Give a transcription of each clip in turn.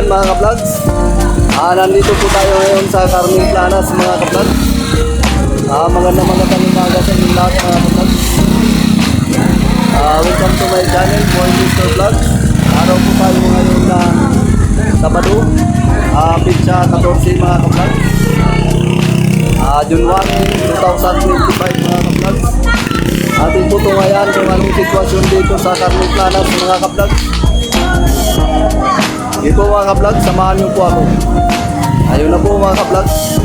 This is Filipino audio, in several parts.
Ayan mga ka-vlogs, nandito po tayo ngayon sa Carmen Planas mga ka-vlogs. Magandang umaga sa inyo lahat mga ka-vlogs. Welcome to my channel, Boy Mr. Vlogs. Araw po tayo ngayon na Sabado, Pitsa 14 mga ka-vlogs, June 1, 2025 mga ka-vlogs. Atin po ito ngayon kung anong sitwasyon dito sa Carmen Planas mga ka-vlogs. Ito mga ka-vlogs, samahan niyo po ako. Ayun na po mga ka-vlogs.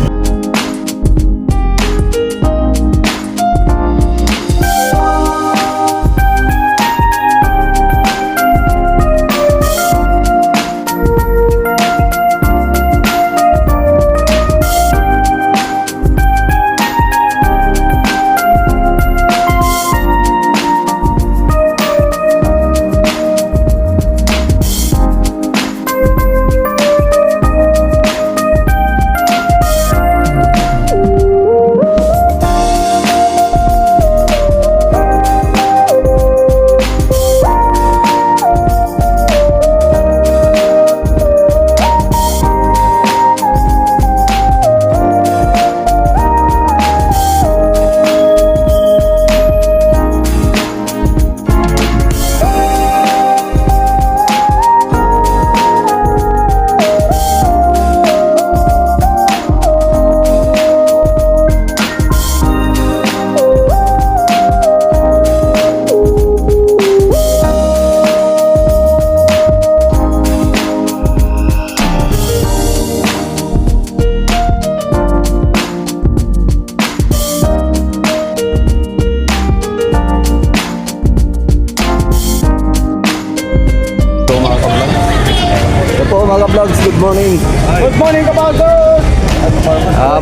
Mga vlogs, good morning. Good morning kabago!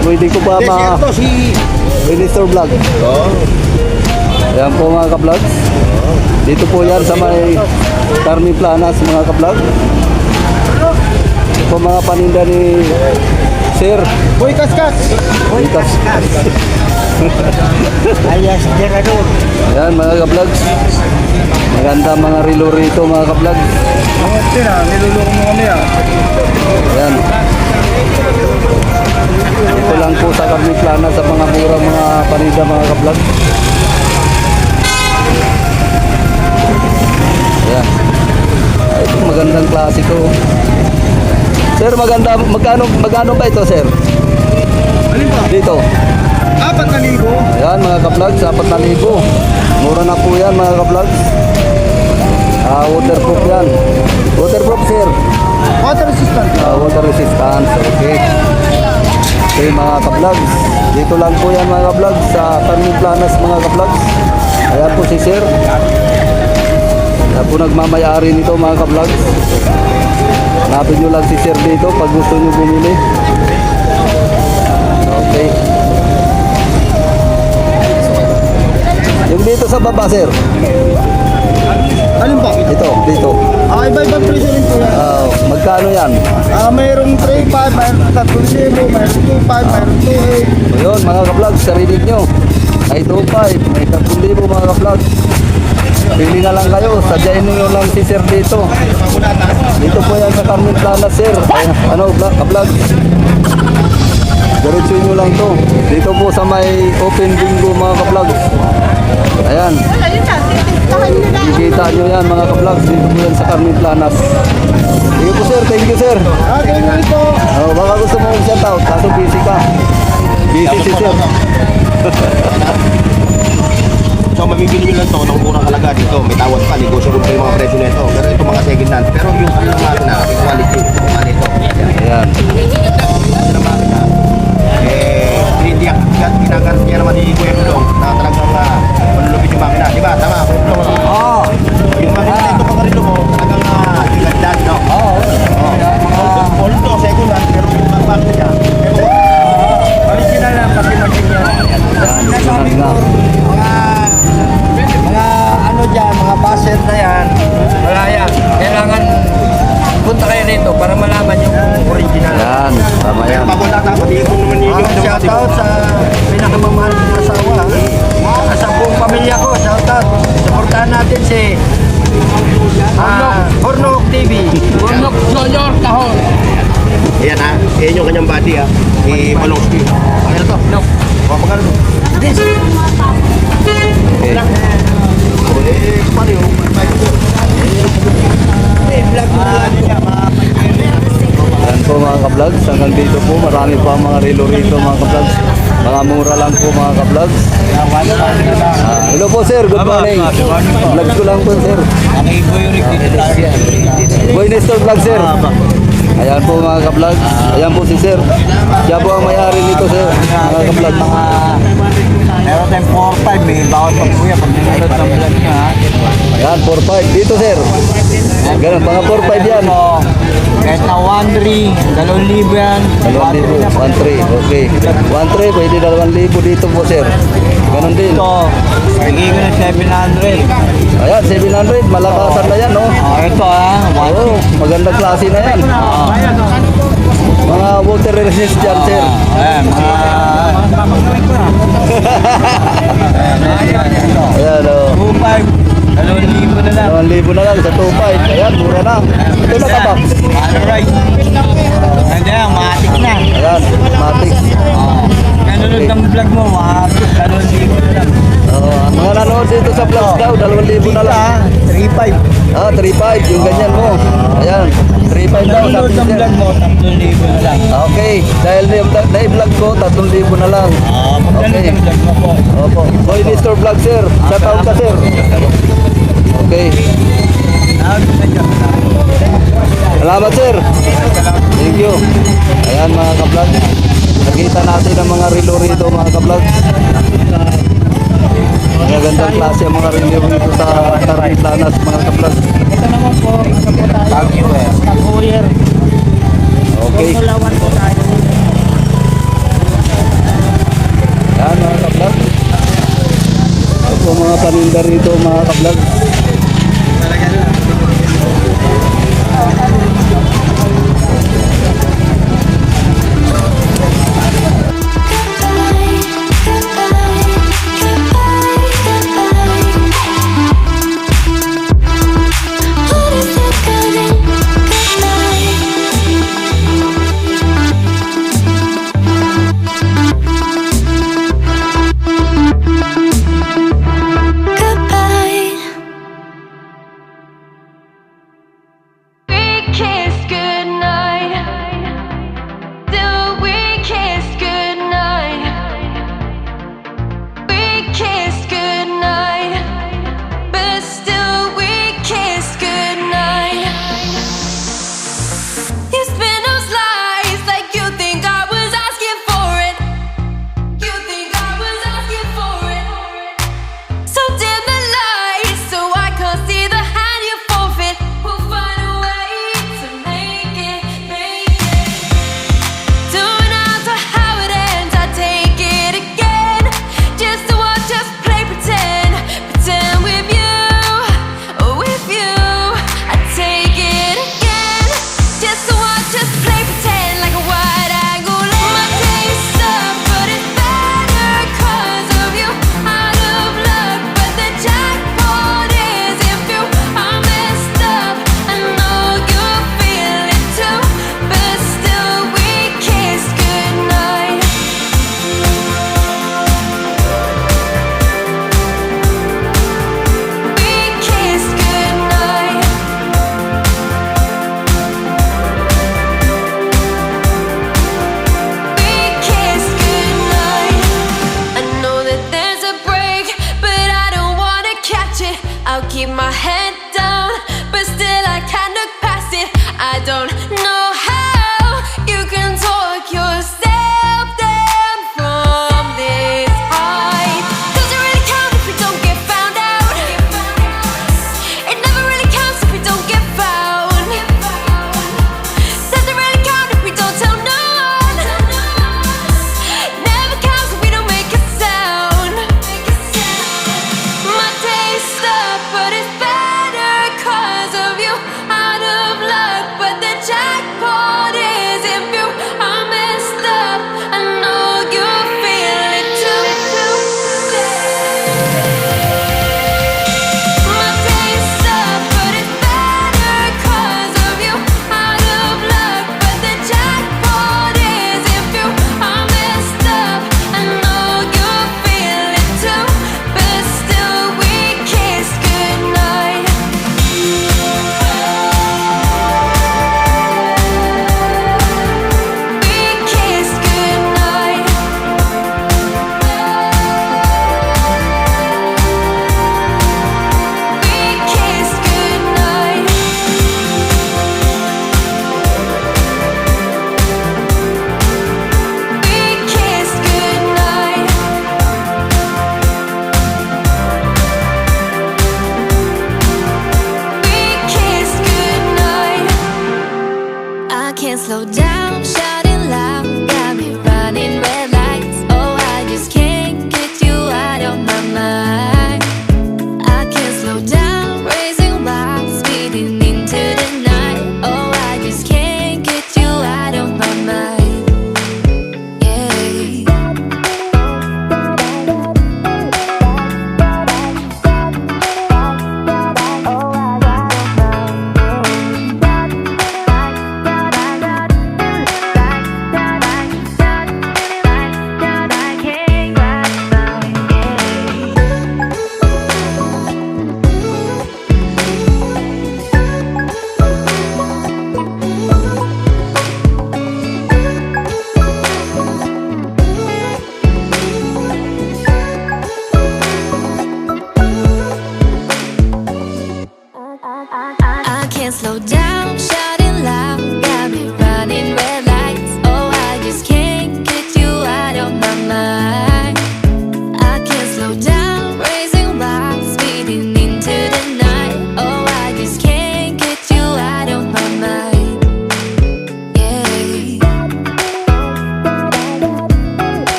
Pwede ko ba si Minister Vlog? Ayan po mga ka-vlogs. Dito po yan sa may Carmen Planas mga ka-vlog. Ito po mga paninda ni Sir Boy Kaskas! Boy Kaskas. Ayas, Gerador. Ayan mga ka-vlogs. Maganda mga relo rito mga ka-vlogs. Mga tira, nilulungan mo kami Ayan. Ito lang po sa Carmen Planas sa mga murang mga paninda mga ka-vlog. Ayan. Ito magandang klase to. Sir, magkano ba ito, sir? Alin ba? Dito. 4,000. Ayan mga ka-vlogs, 4,000. Mura na po yan mga ka-vlogs. Waterproof yan. Waterproof, sir. Water resistant. Water resistance, okay. Okay mga ka-vlogs, dito lang po yan mga ka-vlogs sa Carmen Planas mga ka-vlogs. Ayan po si sir. Ayan po nagmamayari nito mga ka-vlogs. Hanapin nyo lang si sir dito pag gusto nyo bumili. Okay. Yung dito sa baba, sir. Alin ba? Ito, dito. Iba-ibang presyo rin po yan. Magkano yan? Mayroong 3,500, mayroong 3,000, mayroong 2,500, mayroong 2,800. Ayun mga ka-vlogs, sarinig nyo. May 2,500, may 3,000 mga ka-vlogs. Pili na lang kayo, sadyain nyo lang si sir dito. Dito po yan sa Carmen Planas, sir. Ano, ka-vlogs? Diretso nyo lang to. Dito po sa may open bingo mga ka-vlogs. Ayan. Kikita nyo yan mga ka-vlogs. Dito po yan sa Carmen Planas. Sige po sir, thank you sir. Ganyan rin po. Baka gusto mo mag-shout out, kaso busy ka. Busy si sir. So mabibili nyo lang to ng murang halaga dito. May tawad pa, negosyo rin pa yung mga presyo nito. Pero ito mga second hand. Pero yung makina, yung quality, ito. Ayan. Yung makina, hindi ginagarantya naman ni Kuya Blong na talagang manlulupit yung makina. Diba? Tama, Kuya Blong. Oo. Yung makina ito pang relo mo, talagang gigandad, no? Oo. Although second hand, pero yung makina niya, original lang, pati makina yan. Sabi nga. Mga ano dyan, mga baser na yan, wala yan. Kailangan punta kayo rito para malaman yung original. Yan, tama yan. Pag wala ka, pati kung naman yun. Shoutout sa pinakamamahal Ayan po mga ka-vlogs. Hello po sir, good morning. Vlog ko lang po sir. Boy Nestor Vlog sir. Ayan po mga ka-vlogs. Ayan po si sir. Siya po ang may-ari nito sir. Mga ka-vlogs. Meron tayong 4-5, may bawat pag kuya pag nanunod ng vlog niya ha. Ayan, 4-5. Dito sir. Ganun, mga 4-5 yan. So, kahit na 1-3, 2,000 yan. 2,000, 1-3. Okay. 1-3, pwede 2,000 dito po sir. Ganun din. Ito, bigay ko ng 700. Ayan, 700. Malakasan na yan, no? Ito ha, Oo, magandang klase na yan. Mga water resistant sir. Ayan, Ayan, oh. 2,500, 2,000 na lang. 2,000 na lang sa 2.5. Ayan, mura na. Ito na kabak. Alright. Nandiyan, matik na. Ayan, matic. Nanunod ng vlog mo, 2,000 na lang. Mga nanood dito sa vlogs daw, 2,000 na lang. 3,500. 3.5, yung ganyan mo. Ayan, 3.5 daw. Nanunod Sabi ng ni sir. vlog mo, 3,000 na lang. Okay, dahil na-vlog ko, 3,000 na lang. Magdala ng vlog mo po. Opo. Boy Nestor Vlog sir. Shout out ka sir. Okay. Salamat sir. Thank you. Ayan mga ka-vlog. Nakita natin ang mga relo rito mga ka-vlog. Mga gandang klase ang mga relo rito sa Tarlac mga ka-vlog. Ito naman po, isa po tayo. Tag-uyer. Okay. Tulawan po tayo. Ayan mga ka-vlog. Ito po mga paninda rito mga ka-vlog.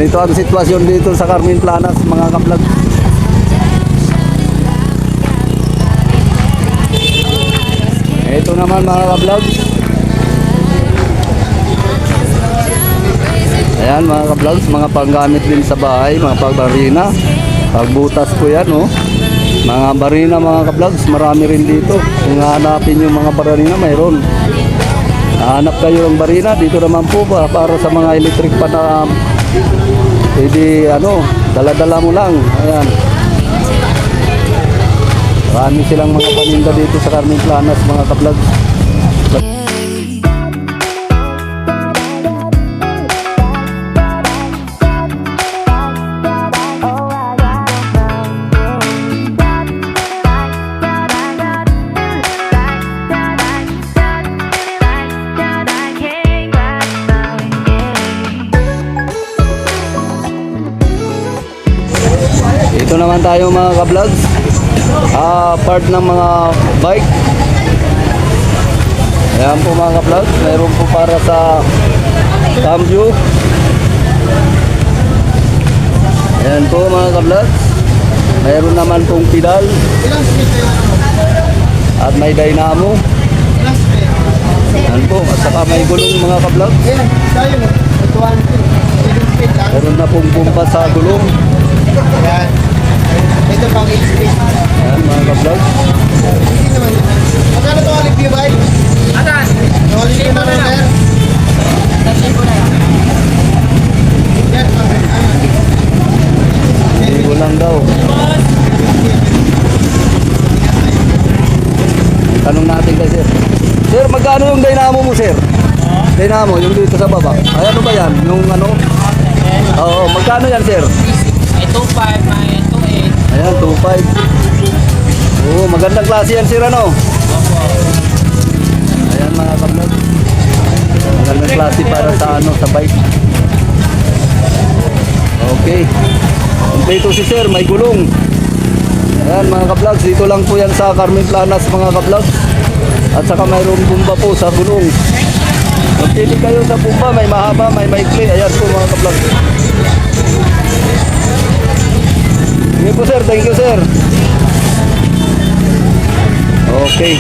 Ganito ang sitwasyon dito sa Carmen Planas, mga ka-vlog. Ito naman mga ka-vlog. Ayan mga ka-vlogs, mga panggamit din sa bahay, mga pagbarina. Pagbutas ko yan, oh. Mga barina mga ka-vlogs, marami rin dito. Kung hahanapin yung mga barina, mayroon. Hahanap kayo ng barina, dito naman po ba para sa mga electric pa na pwede dala-dala mo lang. Ayan. Marami silang mga paninda dito sa Carmen Planas mga ka-vlogs. Ito naman tayo mga ka-vlogs. Part ng mga bike. Ayan po mga ka-vlogs. Mayroon po para sa cambio. Ayan po mga ka-vlogs. Mayroon naman pong pedal. At may dynamo. Ayan po. At saka may gulong mga ka-vlogs. Mayroon na pong pumpa sa gulong. Yan. Ito pang HP. Ayan mga ka-vlogs. Magkano to review ba? Atas! Review na rin. Yan. Ligo lang daw. Tanong natin kay sir. Sir, magkano yung dynamo mo, sir? Dynamo, yung dito sa baba. Ay, ano ba yan? Yung Oo, magkano yan, sir? May 2.5, may 2.8. Ayan, 2.5. Oo, magandang klase yan, sir, ano? Ayan, mga ka-vlog. Magandang klase para sa sa bike. Okay. Kompleto si sir, may gulong. Ayan mga ka-vlogs, dito lang po yan sa Carmen Planas mga ka-vlogs. At saka mayroong bumba po sa gulong. Magpili kayo sa bumba, may mahaba, may maikli. Ayan po mga ka-vlogs. Sige po sir, thank you sir. Okay.